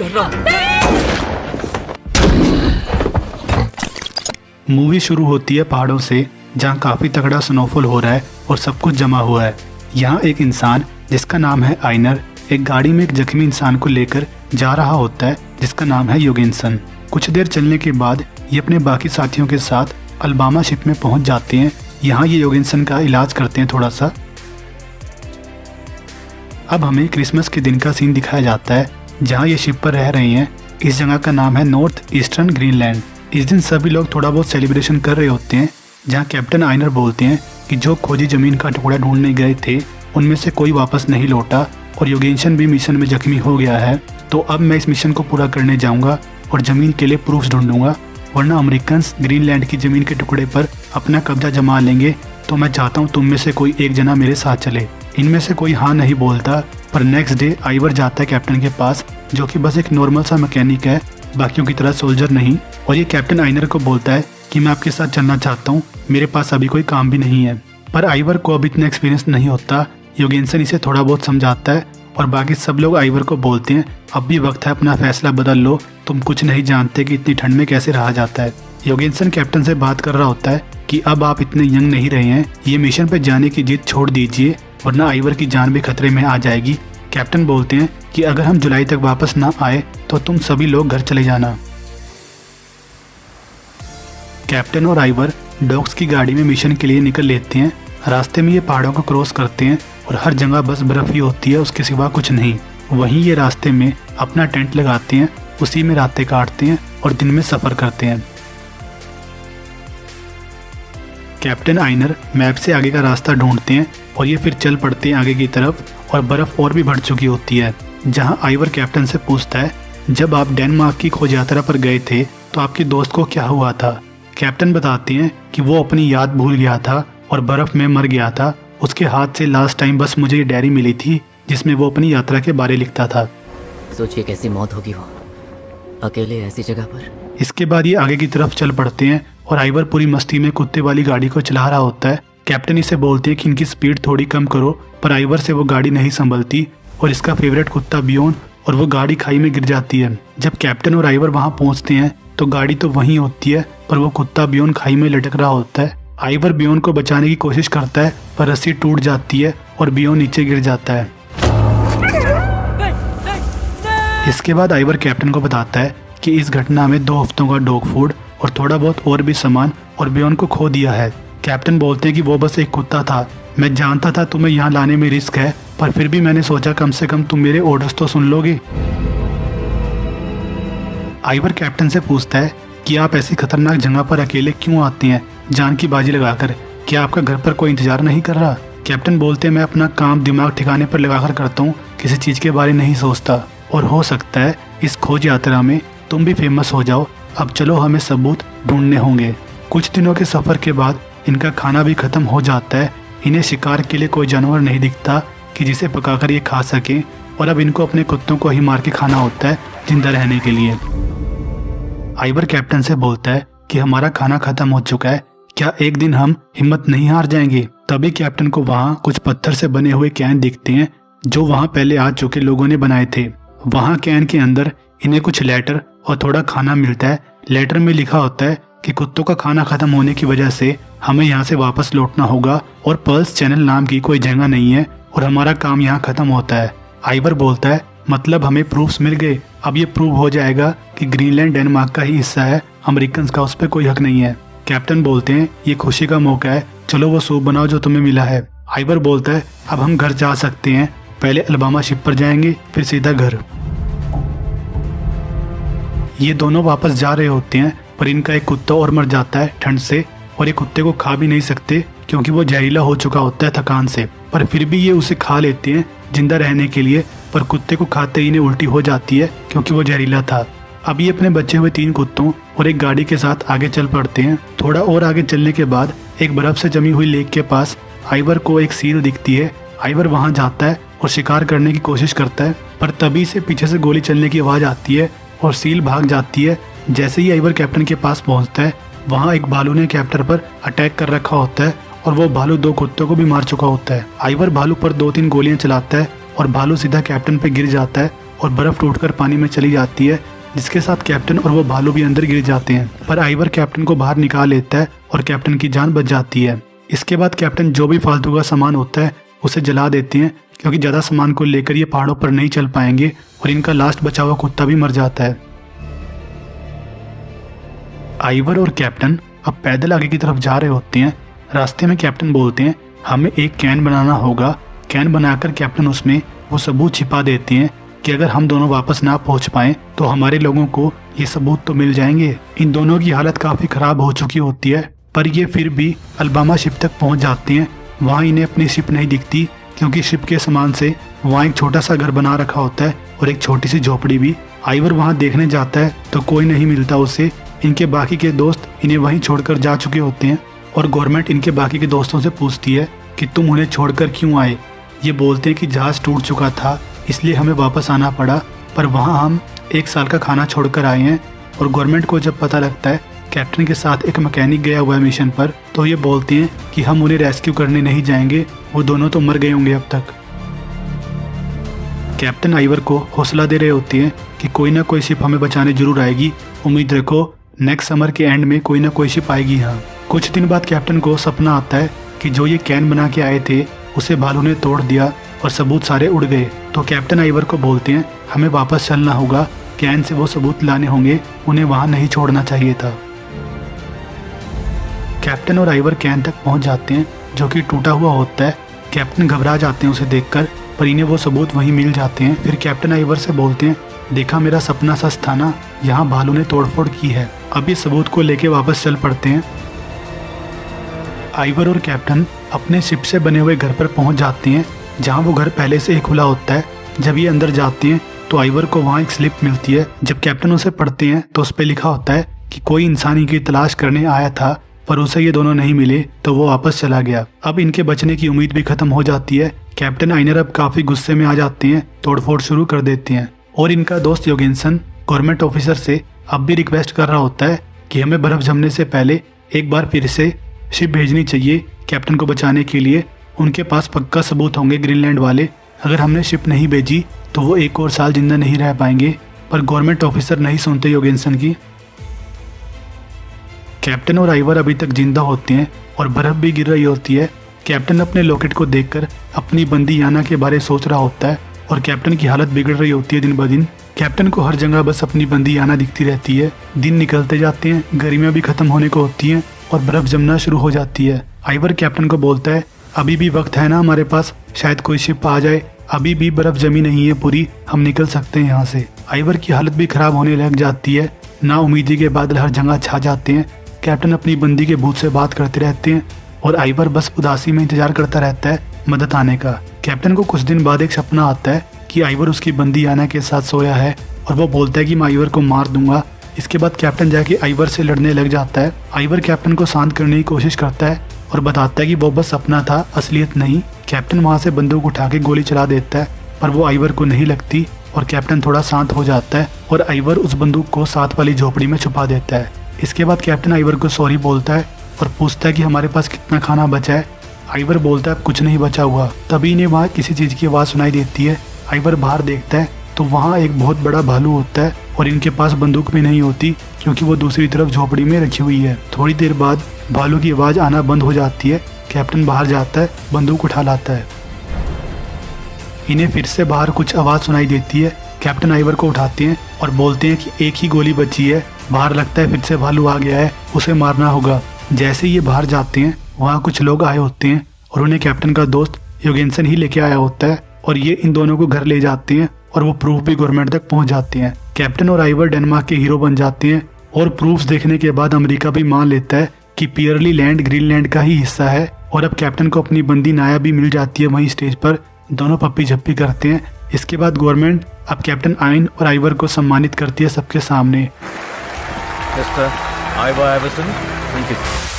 कर रहा हूँ। मूवी शुरू होती है पहाड़ों से, जहाँ काफी तगड़ा स्नोफॉल हो रहा है और सब कुछ जमा हुआ है। यहाँ एक इंसान जिसका नाम है आइनर एक गाड़ी में एक जख्मी इंसान को लेकर जा रहा होता है जिसका नाम है योगेंसन। कुछ देर चलने के बाद ये अपने बाकी साथियों के साथ अलबामा शिप में पहुंच जाते हैं। यहाँ ये योगेंसन का इलाज करते हैं थोड़ा सा। अब हमें क्रिसमस के दिन का सीन दिखाया जाता है जहाँ ये शिप पर रह रहे हैं। इस जगह का नाम है नॉर्थ ईस्टर्न ग्रीनलैंड। इस दिन सभी लोग थोड़ा बहुत सेलिब्रेशन कर रहे होते हैं, जहाँ कैप्टन आइनर बोलते हैं कि जो खोजी जमीन का टुकड़ा ढूंढने गए थे उनमें से कोई वापस नहीं लौटा और योगेंसन भी मिशन में जख्मी हो गया है। तो अब मैं इस मिशन को पूरा करने जाऊंगा और जमीन के लिए प्रूफ्स ढूंढूंगा, वरना अमेरिकन्स ग्रीनलैंड की जमीन के टुकड़े पर अपना कब्जा जमा लेंगे। तो मैं चाहता हूँ तुम में से कोई एक जना मेरे साथ चले। इनमें से कोई हाँ नहीं बोलता, पर नेक्स्ट डे आइवर जाता है कैप्टन के पास, जो कि बस एक नॉर्मल सा मैकेनिक है, बाकियों की तरह सोल्जर नहीं। और ये कैप्टन आइनर को बोलता है कि मैं आपके साथ चलना चाहता हूँ, मेरे पास अभी कोई काम भी नहीं है। पर आइवर को अभी इतना एक्सपीरियंस नहीं होता। योगेंसन इसे थोड़ा बहुत समझाता है और बाकी सब लोग आइवर को बोलते हैं अब भी वक्त है, अपना फैसला बदल लो, तुम कुछ नहीं जानते कि इतनी ठंड में कैसे रहा जाता है। योगेंसन कैप्टन से बात कर रहा होता है कि अब आप इतने यंग नहीं रहे हैं, ये मिशन पे जाने की जिद छोड़ दीजिए, वरना आइवर की जान भी खतरे में आ जाएगी। कैप्टन बोलते हैं कि अगर हम जुलाई तक वापस ना आए तो तुम सभी लोग घर चले जाना। कैप्टन और आइवर डॉग्स की गाड़ी में मिशन के लिए निकल लेते हैं। रास्ते में ये पहाड़ों को क्रॉस करते हैं और हर जगह बस बर्फ ही होती है, उसके सिवा कुछ नहीं। वहीं ये रास्ते में अपना टेंट लगाते हैं, उसी में रातें काटते हैं और दिन में सफर करते हैं। कैप्टन आइनर मैप से आगे का रास्ता ढूंढते हैं और ये फिर चल पड़ते हैं आगे की तरफ और बर्फ और भी बढ़ चुकी होती है। जहां आइवर कैप्टन से पूछता है जब आप डेनमार्क की खोज यात्रा पर गए थे तो आपके दोस्त को क्या हुआ था। कैप्टन बताते हैं कि वो अपनी याद भूल गया था और बर्फ में मर गया था। उसके हाथ से लास्ट टाइम बस मुझे ये डायरी मिली थी जिसमें वो अपनी यात्रा के बारे लिखता था। सोचिए कैसी मौत होगी वो अकेले ऐसी जगह पर। इसके बाद ये आगे की तरफ चल पड़ते हैं और आइवर पूरी मस्ती में कुत्ते वाली गाड़ी को चला रहा होता है। कैप्टन इसे बोलते हैं कि इनकी स्पीड थोड़ी कम करो, पर आइवर से वो गाड़ी नहीं संभलती और इसका फेवरेट कुत्ता बियोन और वो गाड़ी खाई में गिर जाती है। जब कैप्टन और आइवर वहां पहुंचते हैं तो गाड़ी तो वहीं होती है, पर वो कुत्ता बियोन खाई में लटक रहा होता है। आइवर बियोन को बचाने की कोशिश करता है, पर रस्सी टूट जाती है और बियोन नीचे गिर जाता है। इसके बाद आइवर कैप्टन को बताता है कि इस घटना में 2 हफ्तों का डॉग फूड और थोड़ा बहुत और भी सामान और बियोन को खो दिया है। कैप्टन बोलते हैं कि वो बस एक कुत्ता था, मैं जानता था तुम्हें यहाँ लाने में रिस्क है, पर फिर भी मैंने सोचा कम से कम तुम मेरे ऑर्डर्स तो सुन लोगे। आइवर कैप्टन से पूछता है कि आप ऐसी खतरनाक जगह पर अकेले क्यों आते हैं जान की बाजी लगाकर, क्या आपका घर पर कोई इंतजार नहीं कर रहा। कैप्टन बोलते हैं मैं अपना काम दिमाग ठिकाने पर लगाकर करता हूँ, किसी चीज के बारे नहीं सोचता, और हो सकता है इस खोज यात्रा में तुम भी फेमस हो जाओ। अब चलो हमें सबूत ढूंढने होंगे। कुछ दिनों के सफर के बाद इनका खाना भी खत्म हो जाता है। इन्हें शिकार के लिए कोई जानवर नहीं दिखता कि जिसे पकाकर ये खा सके, और अब इनको अपने कुत्तों को ही मार के खाना होता है जिंदा रहने के लिए। आइवर कैप्टन से बोलता है कि हमारा खाना खत्म हो चुका है, क्या एक दिन हम हिम्मत नहीं हार जाएंगे। तभी कैप्टन को वहाँ कुछ पत्थर से बने हुए कैन दिखते हैं जो वहाँ पहले आ चुके लोगों ने बनाए थे। वहाँ कैन के अंदर इन्हें कुछ लेटर और थोड़ा खाना मिलता है। लेटर में लिखा होता है कि कुत्तों का खाना खत्म होने की वजह से हमें यहाँ से वापस लौटना होगा और पल्स चैनल नाम की कोई जगह नहीं है और हमारा काम यहाँ खत्म होता है। आइवर बोलता है मतलब हमें प्रूफ्स मिल गए, अब ये प्रूव हो जाएगा कि ग्रीनलैंड डेनमार्क का ही हिस्सा है, अमेरिकन का उस पर कोई हक नहीं है। कैप्टन बोलते हैं ये खुशी का मौका है, चलो वो सूप बनाओ जो तुम्हें मिला है। आइवर बोलता है अब हम घर जा सकते हैं, पहले अलबामा शिप पर जाएंगे फिर सीधा घर। ये दोनों वापस जा रहे होते हैं, पर इनका एक कुत्ता और मर जाता है ठंड से, और ये कुत्ते को खा भी नहीं सकते क्योंकि वो जहरीला हो चुका होता है थकान से। पर फिर भी ये उसे खा लेते हैं जिंदा रहने के लिए, पर कुत्ते को खाते ही इन्हें उल्टी हो जाती है क्योंकि वो जहरीला था। अब ये अपने बचे हुए 3 कुत्तों और एक गाड़ी के साथ आगे चल पड़ते हैं। थोड़ा और आगे चलने के बाद एक बर्फ से जमी हुई लेक के पास आइवर को एक सील दिखती है। आइवर वहां जाता है और शिकार करने की कोशिश करता है, पर तभी से पीछे से गोली चलने की आवाज आती है और सील भाग जाती है। जैसे ही आइवर कैप्टन के पास पहुंचता है, वहां एक भालू ने कैप्टन पर अटैक कर रखा होता है और वो भालू 2 कुत्तों को भी मार चुका होता है। आइवर भालू पर 2-3 गोलियां चलाता है और भालू सीधा कैप्टन पे गिर जाता है और बर्फ टूटकर पानी में चली जाती है, जिसके साथ कैप्टन और वो भालू भी अंदर गिर जाते हैं। पर आइवर कैप्टन को बाहर निकाल लेता है और कैप्टन की जान बच जाती है। इसके बाद कैप्टन जो भी फालतू का सामान होता है उसे जला देते हैं, क्योंकि ज़्यादा सामान को लेकर ये पहाड़ों पर नहीं चल पाएंगे और इनका लास्ट बचा हुआ कुत्ता भी मर जाता है। आइवर और कैप्टन अब पैदल आगे की तरफ जा रहे होते हैं। रास्ते में कैप्टन बोलते हैं हमें एक कैन बनाना होगा। कैन बनाकर कैप्टन उसमें वो सबूत छिपा देते हैं कि अगर हम दोनों वापस ना पहुंच पाएं तो हमारे लोगों को ये सबूत तो मिल जाएंगे। इन दोनों की हालत काफ़ी ख़राब हो चुकी होती है, पर ये फिर भी अलबामा शिप तक पहुंच जाते हैं। वहाँ इन्हें अपनी शिप नहीं दिखती, क्योंकि शिप के सामान से वहाँ एक छोटा सा घर बना रखा होता है और एक छोटी सी झोपड़ी भी। आइवर वहाँ देखने जाता है तो कोई नहीं मिलता उसे। इनके बाकी के दोस्त इन्हें वहीं छोड़कर जा चुके होते हैं और गवर्नमेंट इनके बाकी के दोस्तों से पूछती है कि तुम उन्हें छोड़कर क्यों आए। ये बोलते हैं कि जहाज़ टूट चुका था इसलिए हमें वापस आना पड़ा, पर वहाँ हम 1 साल का खाना छोड़कर आए हैं। और गवर्नमेंट को जब पता लगता है कैप्टन के साथ एक मैकेनिक गया हुआ है मिशन पर, तो ये बोलते हैं कि हम उन्हें रेस्क्यू करने नहीं जाएंगे, वो दोनों तो मर गए होंगे अब तक। कैप्टन आइवर को हौसला दे रहे होते हैं कि कोई ना कोई शिप हमें बचाने जरूर आएगी, उम्मीद रखो नेक्स्ट समर के एंड में कोई ना कोई शिप आएगी। हाँ, कुछ दिन बाद कैप्टन को सपना आता है कि जो ये कैन बना के आए थे उसे भालू ने तोड़ दिया और सबूत सारे उड़ गए। तो कैप्टन आइवर को बोलते हैं हमें वापस चलना होगा, कैन से वो सबूत लाने होंगे, उन्हें वहाँ नहीं छोड़ना चाहिए था। कैप्टन और आइवर कैन तक पहुँच जाते हैं जो कि टूटा हुआ होता है। कैप्टन घबरा जाते हैं उसे देखकर, पर इन्हें वो सबूत वहीं मिल जाते हैं। फिर कैप्टन आइवर से बोलते हैं देखा मेरा सपना सच था ना, यहाँ भालू ने तोड़फोड़ की है। अब ये सबूत को लेके वापस चल पड़ते हैं। आइवर और कैप्टन अपने शिप से बने हुए घर पर पहुंच जाते हैं, जहां वो घर पहले से ही खुला होता है। जब ये अंदर जाते हैं तो आइवर को वहां एक स्लिप मिलती है। जब कैप्टन उसे पढ़ते हैं तो उस पर लिखा होता है कि कोई इंसान इनकी तलाश करने आया था, पर उसे ये दोनों नहीं मिले तो वो वापस चला गया। अब इनके बचने की उम्मीद भी खत्म हो जाती है। कैप्टन आइनर अब काफी गुस्से में आ जाते हैं, तोड़फोड़ शुरू कर देते हैं। और इनका दोस्त योगेंसन गवर्नमेंट ऑफिसर से अब भी रिक्वेस्ट कर रहा होता है कि हमें बर्फ जमने से पहले एक बार फिर से शिप भेजनी चाहिए कैप्टन को बचाने के लिए। उनके पास पक्का सबूत होंगे ग्रीनलैंड वाले। अगर हमने शिप नहीं भेजी तो वो 1 और साल जिंदा नहीं रह पाएंगे। पर गवर्नमेंट ऑफिसर नहीं सुनते योगेंसन की। कैप्टन और आइवर अभी तक जिंदा होते हैं और बर्फ भी गिर रही होती है। कैप्टन अपने लॉकेट को देखकर अपनी बंदी याना के बारे सोच रहा होता है और कैप्टन की हालत बिगड़ रही होती है दिन ब दिन। कैप्टन को हर जगह बस अपनी बंदी याना दिखती रहती है। दिन निकलते जाते हैं, गर्मियाँ भी खत्म होने को होती हैं और बर्फ जमना शुरू हो जाती है। आइवर कैप्टन को बोलता है अभी भी वक्त है ना हमारे पास, शायद कोई शिप आ जाए, अभी भी बर्फ जमी नहीं है पूरी, हम निकल सकते हैं यहाँ से। आइवर की हालत भी खराब होने लग जाती है। नाउमीदी के बादल हर जगह छा जाते हैं। कैप्टन अपनी बंदी के भूत से बात करते रहते हैं और आइवर बस उदासी में इंतजार करता रहता है मदद आने का। कैप्टन को कुछ दिन बाद एक सपना आता है कि आइवर उसकी बंदी याना के साथ सोया है और वो बोलता है कि मैं आइवर को मार दूंगा। इसके बाद कैप्टन जाके आइवर से लड़ने लग जाता है। आइवर कैप्टन को शांत करने की कोशिश करता है और बताता है कि वो बस सपना था, असलियत नहीं। कैप्टन वहाँ से बंदूक उठा के गोली चला देता है, पर वो आइवर को नहीं लगती और कैप्टन थोड़ा शांत हो जाता है और आइवर उस बंदूक को साथ वाली झोपड़ी में छुपा देता है। इसके बाद कैप्टन आइवर को सॉरी बोलता है और पूछता है कि हमारे पास कितना खाना बचा है। आइवर बोलता है अब कुछ नहीं बचा हुआ। तभी इन्हें वहाँ किसी चीज़ की आवाज़ सुनाई देती है। आइवर बाहर देखता है तो वहाँ एक बहुत बड़ा भालू होता है और इनके पास बंदूक भी नहीं होती, क्योंकि वो दूसरी तरफ झोपड़ी में रखी हुई है। थोड़ी देर बाद भालू की आवाज़ आना बंद हो जाती है। कैप्टन बाहर जाता है, बंदूक उठा लाता है। इन्हें फिर से बाहर कुछ आवाज़ सुनाई देती है। कैप्टन आइवर को उठाते हैं और बोलते हैं कि एक ही गोली बची है, बाहर लगता है फिर से भालू आ गया है, उसे मारना होगा। जैसे ही ये बाहर जाते हैं वहाँ कुछ लोग आए होते हैं और उन्हें कैप्टन का दोस्त योगेंसन ही लेके आया होता है और ये इन दोनों को घर ले जाते हैं और वो प्रूफ भी गवर्नमेंट तक पहुंच जाते हैं। कैप्टन और आइवर डेनमार्क के हीरो बन जाते हैं और प्रूफ्स देखने के बाद अमेरिका भी मान लेता है कि पियरली लैंड ग्रीनलैंड का ही हिस्सा है। और अब कैप्टन को अपनी बंदी नाया भी मिल जाती है वहीं स्टेज पर। दोनों पप्पी झप्पी करते हैं। इसके बाद गवर्नमेंट अब कैप्टन आइन और आइवर को सम्मानित करती है सबके सामने। Mr. Ivor Everson, thank you.